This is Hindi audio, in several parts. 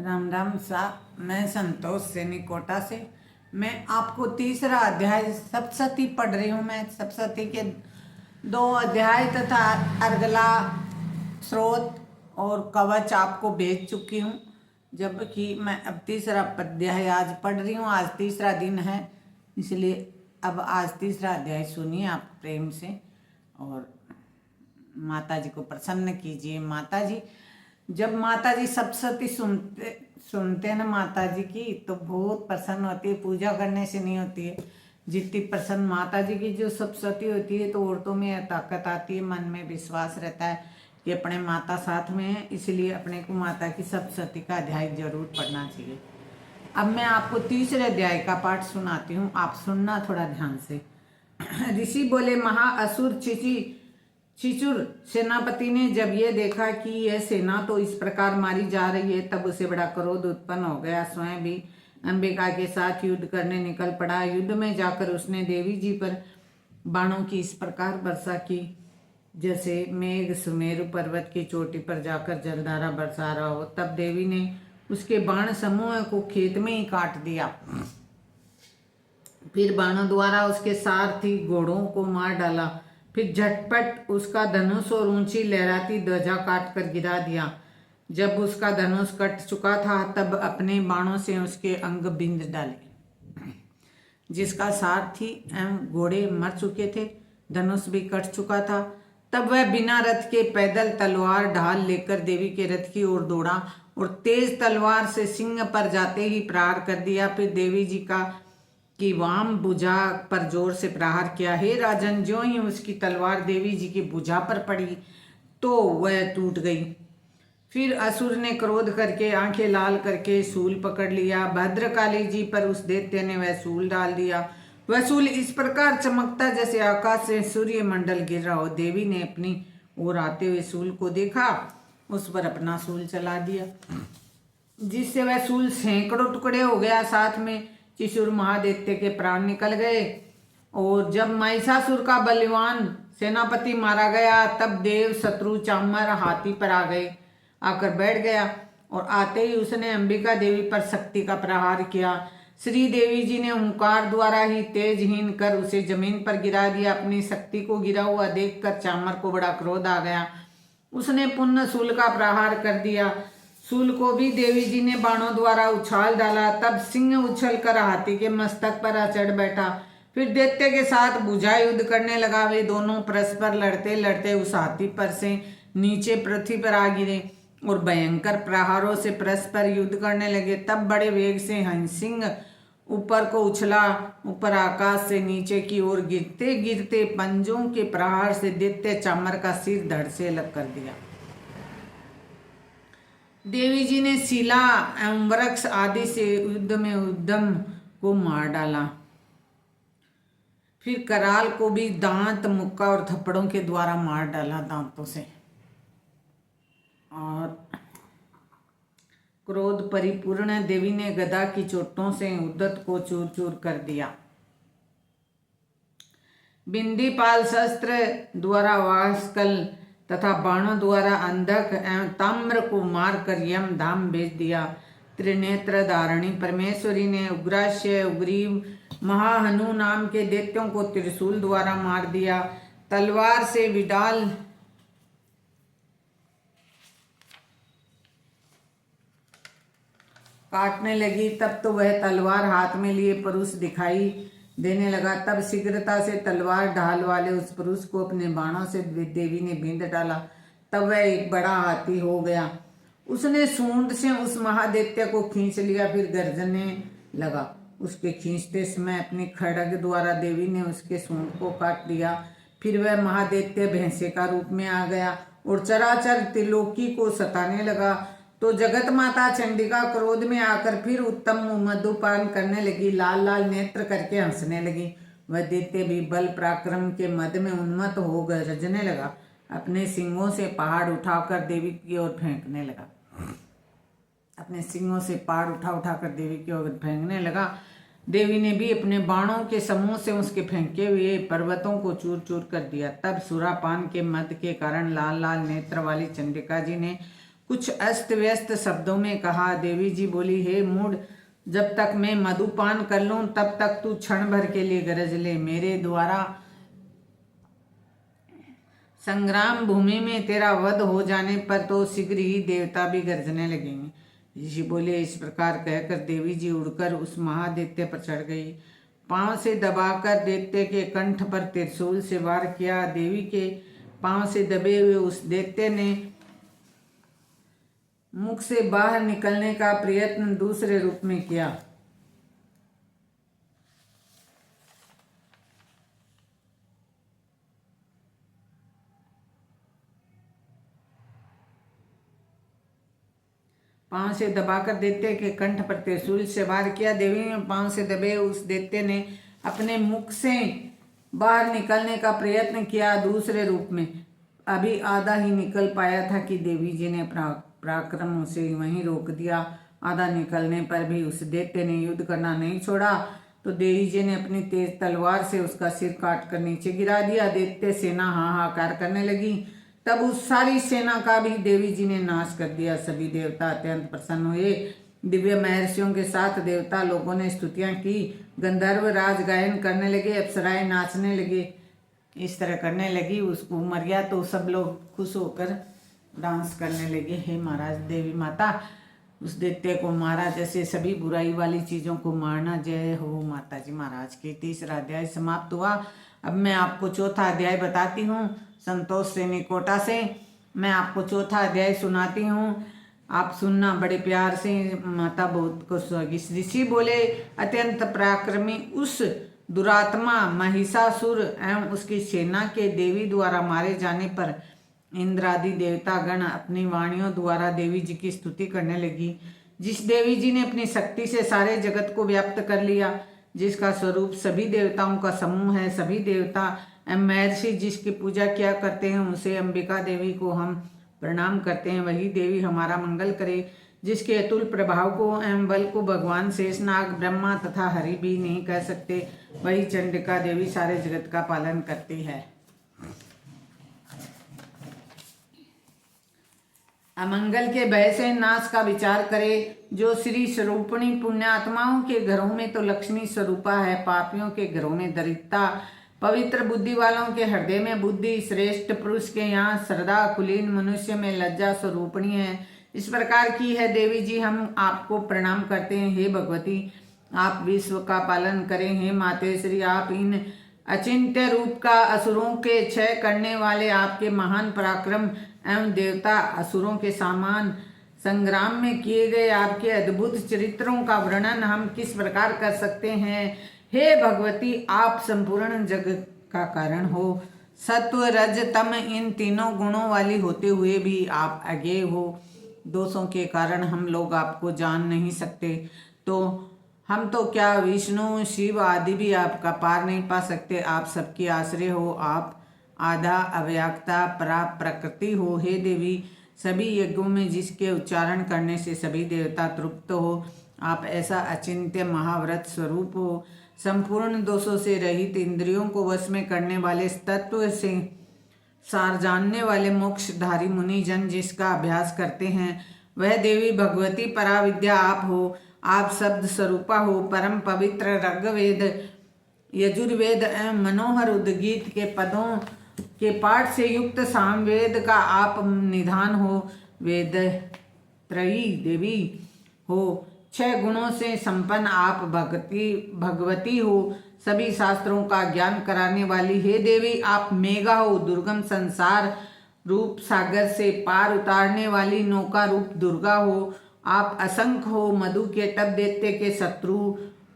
राम राम सा। मैं संतोष सैनिकोटा से। मैं आपको तीसरा अध्याय सप्तशती पढ़ रही हूँ। मैं सप्तशती के 2 अध्याय तथा अर्गला स्रोत और कवच आपको भेज चुकी हूँ, जबकि मैं अब तीसरा अध्याय आज पढ़ रही हूँ। आज तीसरा दिन है, इसलिए अब आज तीसरा अध्याय सुनिए आप प्रेम से और माता जी को प्रसन्न कीजिए। माता जी, जब माता जी सप्तशती सुनते हैं ना माता जी की, तो बहुत प्रसन्न होती है। पूजा करने से नहीं होती है जितनी प्रसन्न माता जी की जो सप्तशती होती है, तो औरतों में ताकत आती है, मन में विश्वास रहता है कि अपने माता साथ में है, इसलिए अपने को माता की सप्तशती का अध्याय जरूर पढ़ना चाहिए। अब मैं आपको तीसरे अध्याय का पाठ सुनाती हूँ, आप सुनना थोड़ा ध्यान से। ऋषि बोले, महाअसुर छिचुर सेनापति ने जब ये देखा कि यह सेना तो इस प्रकार मारी जा रही है, तब उसे बड़ा क्रोध उत्पन्न हो गया। स्वयं भी अंबिका के साथ युद्ध करने निकल पड़ा। युद्ध में जाकर उसने देवी जी पर बाणों की इस प्रकार वर्षा की जैसे मेघ सुमेरु पर्वत की चोटी पर जाकर जलधारा बरसा रहा हो। तब देवी ने उसके बाण समूह को खेत में ही काट दिया। फिर बाणों द्वारा उसके सारथी घोड़ों को मार डाला। फिर झटपट उसका धनुष और ऊंची लहराती ध्वजा काट कर गिरा दिया। जब उसका धनुष कट चुका था, तब अपने बाणों से उसके अंग बिंद डाले। जिसका सारथी एवं घोड़े मर चुके थे, धनुष भी कट चुका था, तब वह बिना रथ के पैदल तलवार ढाल लेकर देवी के रथ की ओर दौड़ा और तेज तलवार से सिंह पर जाते ही प्रहार कर दिया। फिर देवी जी की वाम भुजा पर जोर से प्रहार किया। हे राजन, ज्यों ही उसकी तलवार देवी जी की भुजा पर पड़ी तो वह टूट गई। फिर असुर ने क्रोध करके आंखें लाल करके सूल पकड़ लिया। भद्रकाली जी पर उस दैत्य ने वह सूल डाल दिया। वह सूल इस प्रकार चमकता जैसे आकाश से सूर्य मंडल गिर रहा हो। देवी ने अपनी ओर आते हुए सूल को देखा, उस पर अपना सूल चला दिया, जिससे वह सूल सैकड़ों टुकड़े हो गया। साथ में चिशुर महादैत्य के प्राण निकल गए। और जब महिषासुर का बलवान सेनापति मारा गया, तब देव शत्रु चामर हाथी पर आकर बैठ गया और आते ही उसने अंबिका देवी पर शक्ति का प्रहार किया। श्री देवी जी ने ओंकार द्वारा ही तेजहीन कर उसे जमीन पर गिरा दिया। अपनी शक्ति को गिरा हुआ देखकर चामर को बड़ा क्रोध आ गया। उसने पुनः शूल का प्रहार कर दिया। शूल को भी देवी जी ने बाणों द्वारा उछाल डाला। तब सिंह उछल कर हाथी के मस्तक पर आ चढ़ बैठा। फिर दैत्य के साथ बुझा युद्ध करने लगा। वे दोनों परस्पर लड़ते लड़ते उस हाथी पर से नीचे पृथ्वी पर आ गिरे और भयंकर प्रहारों से परस्पर युद्ध करने लगे। तब बड़े वेग से हंसिंह ऊपर को उछला। ऊपर आकाश से नीचे की ओर गिरते गिरते पंजों के प्रहार से दैत्य चामर का सिर धड़ से अलग कर दिया। देवी जी ने शिला एवं वृक्ष आदि से युद्ध में उद्यम को मार डाला। फिर कराल को भी दांत, मुक्का और थप्पड़ों के द्वारा मार डाला, दांतों से। और क्रोध परिपूर्ण देवी ने गदा की चोटों से उद्दत को चूर चूर कर दिया। बिंदीपाल शस्त्र द्वारा वास्कल तथा बाणों द्वारा अंधक एवं ताम्र को मारकर यम धाम भेज दिया। त्रिनेत्र धारणी परमेश्वरी ने उग्राश्य, उग्रीव, महाहनु नाम के दैत्यों को त्रिशूल द्वारा मार दिया। तलवार से विडाल काटने लगी। तब तो वह तलवार हाथ में लिए पुरुष दिखाई देने लगा। तब शीघ्रता से तलवार ढाल वाले उस पुरुष को अपने बाणों से देवी ने बींध डाला। तब वह एक बड़ा हाथी हो गया। उसने सूंड से उस महादैत्य को खींच लिया, फिर गर्जने लगा। उसके खींचते समय अपनी खड्ग द्वारा देवी ने उसके सूंड को काट दिया। फिर वह महादैत्य भैंसे का रूप में आ गया और चराचर त्रिलोकी को सताने लगा। तो जगत माता चंडिका क्रोध में आकर फिर उत्तम मधुपान करने लगी, लाल लाल नेत्र करके हंसने लगी। वह दैत्य भी बल पराक्रम के मद में उन्मत्त हो गरजने लगा। अपने सिंगों से पहाड़ उठाकर देवी की ओर फेंकने लगा। अपने सिंगों से पहाड़ उठाकर देवी की ओर फेंकने लगा। देवी ने भी अपने बाणों के समूह से उसके फेंके हुए पर्वतों को चूर चूर कर दिया। तब सुरापान के मद के कारण लाल लाल नेत्र वाली चंडिका जी ने कुछ अस्त व्यस्त शब्दों में कहा। देवी जी बोली, हे मूढ़, जब तक मैं मधुपान कर लूं तब तक तू क्षण भर के लिए गरज ले। मेरे द्वारा संग्राम भूमि में तेरा वध हो जाने पर तो शीघ्र ही देवता भी गरजने लगेंगे। ऋषि बोले, इस प्रकार कहकर देवी जी उड़कर उस महादैत्य पर चढ़ गई। पांव से दबाकर दैत्य के कंठ पर त्रिशूल से वार किया। देवी के पांव से दबे हुए उस दैत्य ने मुख से बाहर निकलने का प्रयत्न दूसरे रूप में किया। पांव से दबाकर दैत्य के कंठ पर त्रिशूल से वार किया। देवी ने पांव से दबे उस दैत्य ने अपने मुख से बाहर निकलने का प्रयत्न किया दूसरे रूप में। अभी आधा ही निकल पाया था कि देवी जी ने पराक्रम उसे वहीं रोक दिया। आधा निकलने पर भी उस दैत्य ने युद्ध करना नहीं छोड़ा तो देवी जी ने अपनी तेज तलवार से उसका सिर काट कर नीचे गिरा दिया। दैत्य सेना हाहाकार करने लगी। तब उस सारी सेना का भी देवी जी ने नाश कर दिया। सभी देवता अत्यंत प्रसन्न हुए। दिव्य महर्षियों के साथ देवता लोगों ने स्तुतियां की। गंधर्व राज गायन करने लगे, अप्सराएं नाचने लगे। इस तरह करने लगी। उसको मर गया तो सब लोग खुश होकर डांस करने लगे। हे महाराज, देवी माता, उस दैत्य को मारा। जैसे सभी बुराई वाली चीजों को मारना। जय हो माता जी महाराज की। तीसरा अध्याय समाप्त हुआ। अब मैं आपको चौथा अध्याय बताती हूँ। संतोष सेनी कोटा से मैं आपको चौथा अध्याय सुनाती हूँ। आप सुनना बड़े प्यार से। माता बहुत खुश होगी। ऋषि बोले, अत्यंत पराक्रमी उस दुरात्मा महिषासुर एवं उसकी सेना के देवी द्वारा मारे जाने पर इंद्र आदि देवता गण अपनी वाणियों द्वारा देवी जी की स्तुति करने लगी। जिस देवी जी ने अपनी शक्ति से सारे जगत को व्याप्त कर लिया, जिसका स्वरूप सभी देवताओं का समूह है, सभी देवता एवं महर्षि जिसकी पूजा किया करते हैं, उसे अंबिका देवी को हम प्रणाम करते हैं। वही देवी हमारा मंगल करे। जिसके अतुल प्रभाव को एवं बल को भगवान शेषनाग, ब्रह्मा तथा हरि भी नहीं कह सकते, वही चंडिका देवी सारे जगत का पालन करती है। अमंगल के भय से नाश का विचार करे। जो श्री स्वरूपणी पुण्यात्माओं के घरों में तो लक्ष्मी स्वरूपा है, पापियों के घरों में दरिद्रता, पवित्र बुद्धि वालों के हृदय में बुद्धि, श्रेष्ठ पुरुष के यहाँ श्रद्धा, कुलीन मनुष्य में लज्जा स्वरूपणी है। इस प्रकार की है देवी जी, हम आपको प्रणाम करते हैं। हे भगवती, आप विश्व का पालन करें। हे मातेश्वरी, आप इन अचिंत्य रूप का असुरों के क्षय करने वाले, आपके महान पराक्रम एवं देवता असुरों के समान संग्राम में किए गए आपके अद्भुत चरित्रों का वर्णन हम किस प्रकार कर सकते हैं। हे भगवती, आप संपूर्ण जग का कारण हो। सत्व, रज, तम इन तीनों गुणों वाली होते हुए भी आप अज्ञेय हो। दोषों के कारण हम लोग आपको जान नहीं सकते। तो हम तो क्या, विष्णु शिव आदि भी आपका पार नहीं पा सकते। आप सबकी आश्रय हो। आप आधा अव्यक्ता परा प्रकृति हो। हे देवी, सभी यज्ञों में जिसके उच्चारण करने से सभी देवता तृप्त हो, आप ऐसा अचिंत्य महाव्रत स्वरूप हो। संपूर्ण दोषों से रहित, इंद्रियों को वश में करने वाले, तत्व से सार जानने वाले मोक्षधारी मुनि जन जिसका अभ्यास करते हैं, वह देवी भगवती पराविद्या आप हो। आप शब्द स्वरूपा हो। परम पवित्र ऋग्वेद, यजुर्वेद एवं मनोहर उद्गीत के पदों के पाठ से युक्त सामवेद का आप निधान हो। वेद त्रयी देवी हो। 6 गुणों से संपन्न आप भगवती हो। सभी शास्त्रों का ज्ञान कराने वाली हे देवी, आप मेघा हो। दुर्गम संसार रूप सागर से पार उतारने वाली नौका रूप दुर्गा हो। आप असंख्य हो। मधु के टप दैत्य के शत्रु,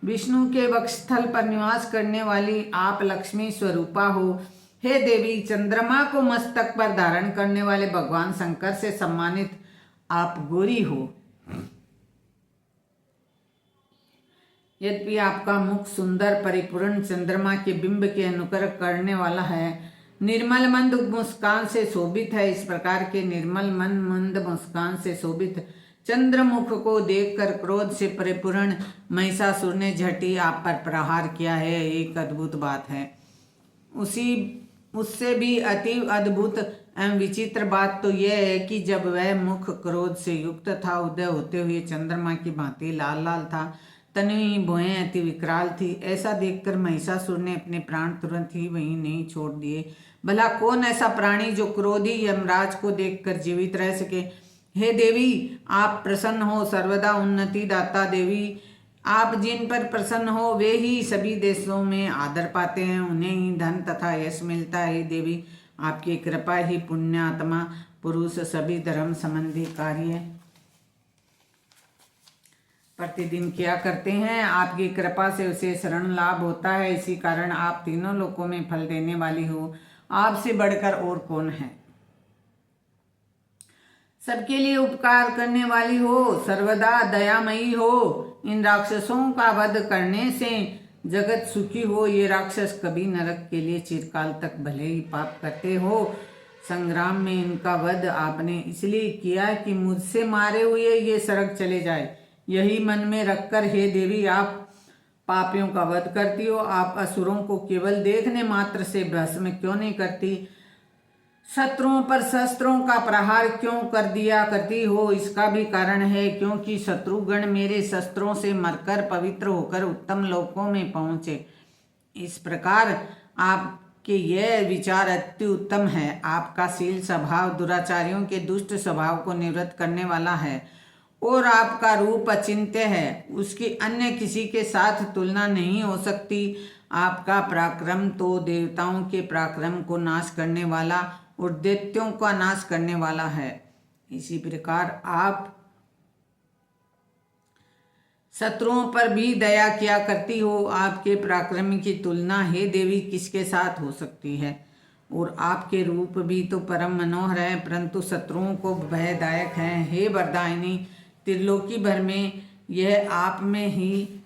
विष्णु के वक्षस्थल पर निवास करने वाली आप लक्ष्मी स्वरूपा हो। हे देवी, चंद्रमा को मस्तक पर धारण करने वाले भगवान शंकर से सम्मानित आप गौरी हो। यद्यपि आपका मुख सुंदर परिपूर्ण चंद्रमा के बिंब के अनुकर करने वाला है, निर्मल मंद मुस्कान से शोभित है। इस प्रकार के निर्मल मंद मुस्कान से शोभित चंद्रमुख को देखकर क्रोध से परिपूर्ण महिषासुर ने झटी आप पर प्रहार किया है। एक अद्भुत बात है। उससे भी अति अद्भुत एवं विचित्र बात तो यह है कि जब वह मुख क्रोध से युक्त था, उदय होते हुए चंद्रमा की भांति लाल लाल था, तन्वी भुएं अति विकराल थी। ऐसा देखकर महिषासुर ने अपने प्राण तुरंत ही वहीं नहीं छोड़ दिए। भला कौन ऐसा प्राणी जो क्रोधी यमराज को देखकर जीवित रह सके। हे देवी, आप प्रसन्न हो, सर्वदा उन्नति दाता देवी। आप जिन पर प्रसन्न हो वे ही सभी देशों में आदर पाते हैं, उन्हें ही धन तथा यश मिलता है। देवी, आपकी कृपा ही पुण्यात्मा पुरुष सभी धर्म संबंधी कार्य प्रतिदिन किया करते हैं। आपकी कृपा से उसे शरण लाभ होता है, इसी कारण आप तीनों लोकों में फल देने वाली हो। आपसे बढ़कर और कौन है। सबके लिए उपकार करने वाली हो, सर्वदा दयामयी हो। इन राक्षसों का वध करने से जगत सुखी हो। ये राक्षस कभी नरक के लिए चिरकाल तक भले ही पाप करते हो। संग्राम में इनका वध आपने इसलिए किया कि मुझसे मारे हुए ये सड़क चले जाए। यही मन में रखकर हे देवी, आप पापियों का वध करती हो। आप असुरों को केवल देखने मात्र से भस्म क्यों नहीं करती। शत्रुओं पर शस्त्रों का प्रहार क्यों कर दिया करती हो। इसका भी कारण है, क्योंकि शत्रुगण मेरे शस्त्रों से मरकर पवित्र होकर उत्तम लोकों में पहुंचे। इस प्रकार आपके यह विचार अति उत्तम है। आपका शील स्वभाव दुराचारियों के दुष्ट स्वभाव को निवृत्त करने वाला है और आपका रूप अचिंत्य है। उसकी अन्य किसी के साथ तुलना नहीं हो सकती। आपका पराक्रम तो देवताओं के पराक्रम को नाश करने वाला और दैत्यों का नाश करने वाला है। इसी प्रकार आप शत्रुओं पर भी दया किया करती हो। आपके पराक्रम की तुलना हे देवी किसके साथ हो सकती है। और आपके रूप भी तो परम मनोहर है, परंतु शत्रुओं को भयदायक है। हे वरदायिनी, त्रिलोकी भर में यह आप में ही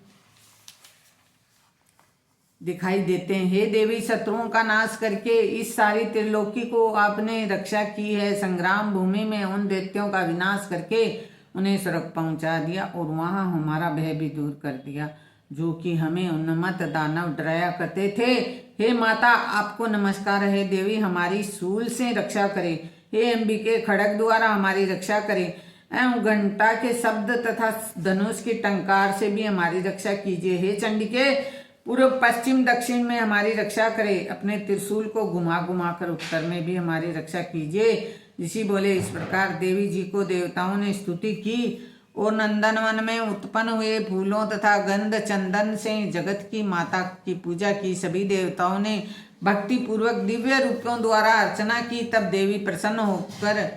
दिखाई देते हैं। हे देवी, शत्रुओं का नाश करके इस सारी त्रिलोकी को आपने रक्षा की है। संग्राम भूमि में उन दैत्यों का विनाश करके उन्हें स्वर्ग पहुंचा दिया और वहां हमारा भय भी दूर कर दिया, जो कि हमें उन्मत्त दानव डराया करते थे। हे माता, आपको नमस्कार है। देवी, हमारी शूल से रक्षा करे। हे अंबिके, खड़ग द्वारा हमारी रक्षा करे एवं घंटा के शब्द तथा धनुष की टंकार से भी हमारी रक्षा कीजिए। हे चंडिके, पूर्व पश्चिम दक्षिण में हमारी रक्षा करे। अपने त्रिशूल को घुमा घुमा कर उत्तर में भी हमारी रक्षा कीजिए। ऋषि बोले, इस प्रकार देवी जी को देवताओं ने स्तुति की और नंदनवन में उत्पन्न हुए फूलों तथा गंध चंदन से जगत की माता की पूजा की। सभी देवताओं ने भक्ति पूर्वक दिव्य रूपों द्वारा अर्चना की। तब देवी प्रसन्न होकर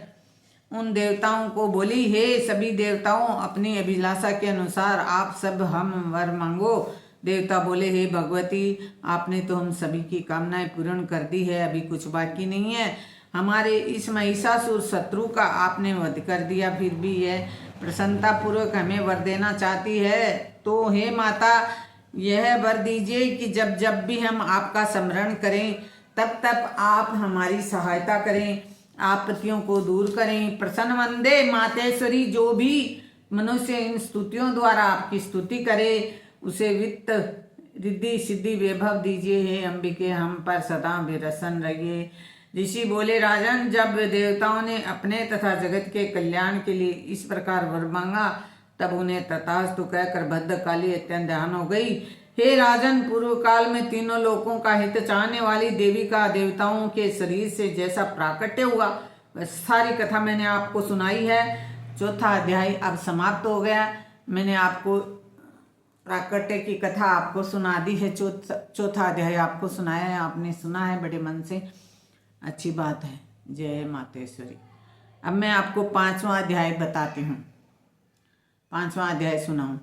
उन देवताओं को बोली, हे सभी देवताओं, अपनी अभिलाषा के अनुसार आप सब हम वर मांगो। देवता बोले, हे भगवती, आपने तो हम सभी की कामनाएं पूर्ण कर दी है, अभी कुछ बाकी नहीं है। हमारे इस महिषासुर शत्रु का आपने वध कर दिया, फिर भी यह प्रसन्नता पूर्वक हमें वर देना चाहती है। तो हे माता, यह वर दीजिए कि जब जब भी हम आपका स्मरण करें तब तब आप हमारी सहायता करें, आपत्तियों को दूर करें। प्रसन्न वंदे मातेश्वरी, जो भी मनुष्य इन स्तुतियों द्वारा आपकी स्तुति करे उसे वित्त रिद्धि सिद्धि वैभव दीजिए। हे अंबिके, हम पर सदा विरसन रहिए। ऋषि बोले, राजन, जब देवताओं ने अपने तथा जगत के कल्याण के लिए इस प्रकार वर मांगा तब उन्हें तथास्तु कहकर भद्रकाली अत्यंत ध्यान हो गई। हे राजन, पूर्व काल में तीनों लोकों का हित चाहने वाली देवी का देवताओं के शरीर से जैसा प्राकट्य हुआ वह सारी कथा मैंने आपको सुनाई है। चौथा अध्याय अब समाप्त हो गया। मैंने आपको प्राकट्य की कथा आपको सुना दी है। चौथा अध्याय आपको सुनाया है, आपने सुना है बड़े मन से, अच्छी बात है। जय मातेश्वरी। अब मैं आपको 5वां अध्याय बताती हूँ। 5वां अध्याय सुनाऊं।